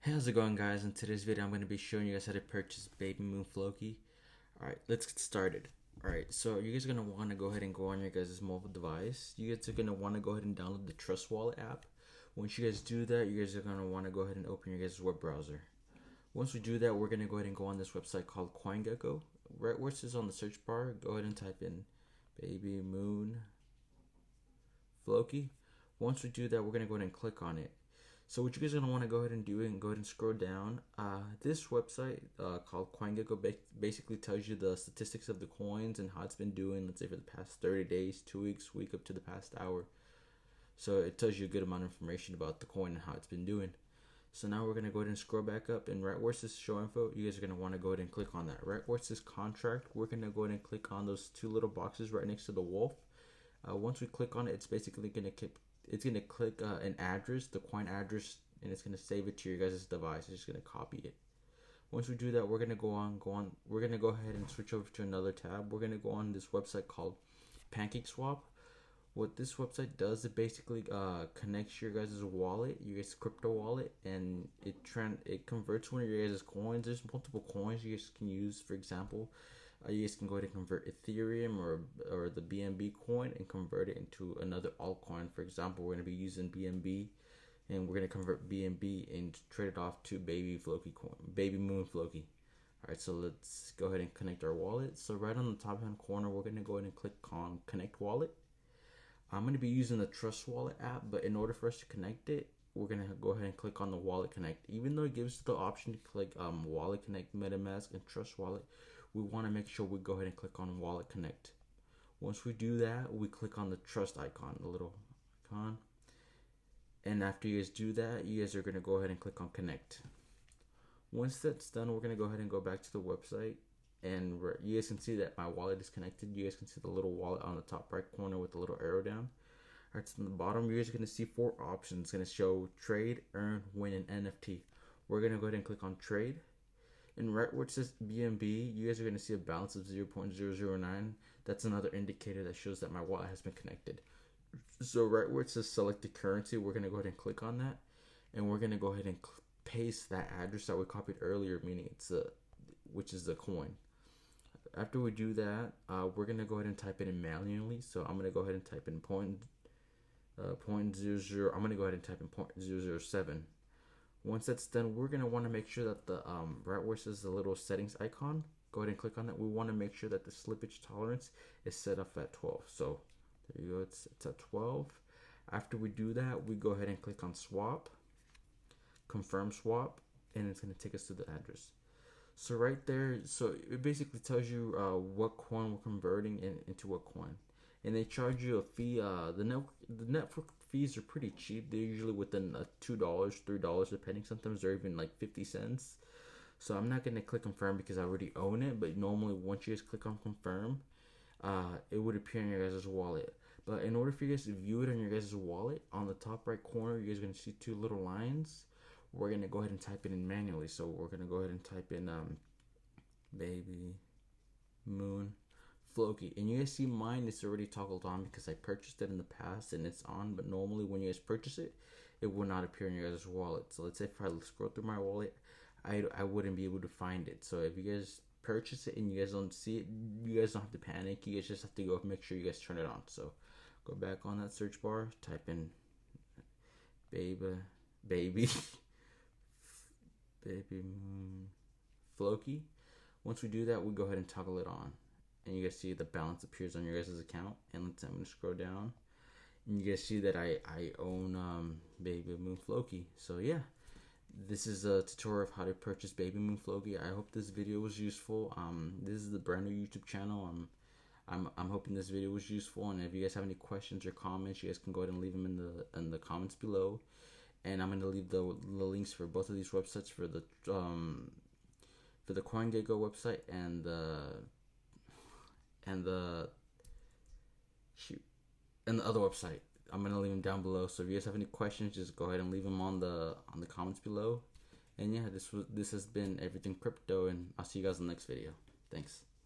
Hey, how's it going, guys? In today's video I'm going to be showing you guys how to purchase Baby Moon Floki. Alright, let's get started. Alright, so you guys are going to want to go ahead and go on your guys' mobile device. You guys are going to want to go ahead and download the Trust Wallet app. Once you guys do that, you guys are going to want to go ahead and open your guys' web browser. Once we do that, we're going to go ahead and go on this website called CoinGecko. Right where it says on the search bar, go ahead and type in Baby Moon Floki. Once we do that, we're going to go ahead and click on it. So what you guys are going to want to go ahead and do and go ahead and scroll down. This website called CoinGecko basically tells you the statistics of the coins and how it's been doing, let's say for the past 30 days, 2 weeks, week up to the past hour. So it tells you a good amount of information about the coin and how it's been doing. So now we're going to go ahead and scroll back up, and right where it says show info, you guys are going to want to go ahead and click on that. Right where it says contract, we're going to go ahead and click on those two little boxes right next to the wolf. Once we click on it, it's basically going to click an address, the coin address, and it's going to save it to your guys' device. It's just going to copy it. Once we do that, we're going to we're going to go ahead and switch over to another tab. We're going to go on this website called PancakeSwap. What this website does, it basically connects your guys' wallet, your guys' crypto wallet, and it converts one of your guys' coins. There's multiple coins you guys can use. For example, you guys can go ahead and convert Ethereum or the BNB coin and convert it into another altcoin. For example, we're going to be using BNB, and we're going to convert BNB and trade it off to Baby Moon Floki. Alright, so let's go ahead and connect our wallet. So right on the top hand corner, we're going to go ahead and click on Connect Wallet. I'm going to be using the Trust Wallet app, but in order for us to connect it, we're going to go ahead and click on the Wallet Connect. Even though it gives the option to click Wallet Connect, MetaMask, and Trust Wallet, we want to make sure we go ahead and click on Wallet Connect. Once we do that, we click on the trust icon, the little icon. And after you guys do that, you guys are going to go ahead and click on Connect. Once that's done, we're going to go ahead and go back to the website. And you guys can see that my wallet is connected. You guys can see the little wallet on the top right corner with the little arrow down. Alright, so on the bottom, you guys are going to see 4 options. It's going to show trade, earn, win, and NFT. We're going to go ahead and click on trade. And right where it says BNB, you guys are going to see a balance of 0.009. That's another indicator that shows that my wallet has been connected. So right where it says select the currency, we're going to go ahead and click on that. And we're going to go ahead and paste that address that we copied earlier, meaning which is the coin. After we do that, we're going to go ahead and type it in manually. So I'm going to go ahead and type in I'm going to go ahead and type in 0.007. Once that's done, we're going to want to make sure that the right where it says the little settings icon, go ahead and click on that. We want to make sure that the slippage tolerance is set up at 12. So there you go, it's at 12. After we do that, we go ahead and click on swap, confirm swap, and it's going to take us to the address. So right there, so it basically tells you what coin we're converting into what coin. And they charge you a fee. The network fees are pretty cheap. They're usually within $2, $3, depending. Sometimes they're even like 50 cents. So I'm not going to click confirm because I already own it. But normally once you guys click on confirm, it would appear in your guys' wallet. But in order for you guys to view it on your guys' wallet, on the top right corner, you guys are going to see 2 little lines. We're going to go ahead and type it in manually. So we're going to go ahead and type in Baby Moon Floki. And you guys see mine is already toggled on because I purchased it in the past and it's on. But normally when you guys purchase it, it will not appear in your guys' wallet. So let's say if I scroll through my wallet, I wouldn't be able to find it. So if you guys purchase it and you guys don't see it, you guys don't have to panic. You guys just have to go make sure you guys turn it on. So go back on that search bar, type in Baby Moon Floki. Once we do that, we go ahead and toggle it on, and you guys see the balance appears on your guys' account. And I'm gonna scroll down, and you guys see that I own Baby Moon Floki. So yeah, this is a tutorial of how to purchase Baby Moon Floki. I hope this video was useful. This is the brand new YouTube channel. I'm hoping this video was useful, and if you guys have any questions or comments, you guys can go ahead and leave them in the comments below. And I'm going to leave the links for both of these websites for the CoinGecko website and the other website. I'm going to leave them down below. So if you guys have any questions, just go ahead and leave them on the comments below. And yeah, this has been Everything Crypto, and I'll see you guys in the next video. Thanks.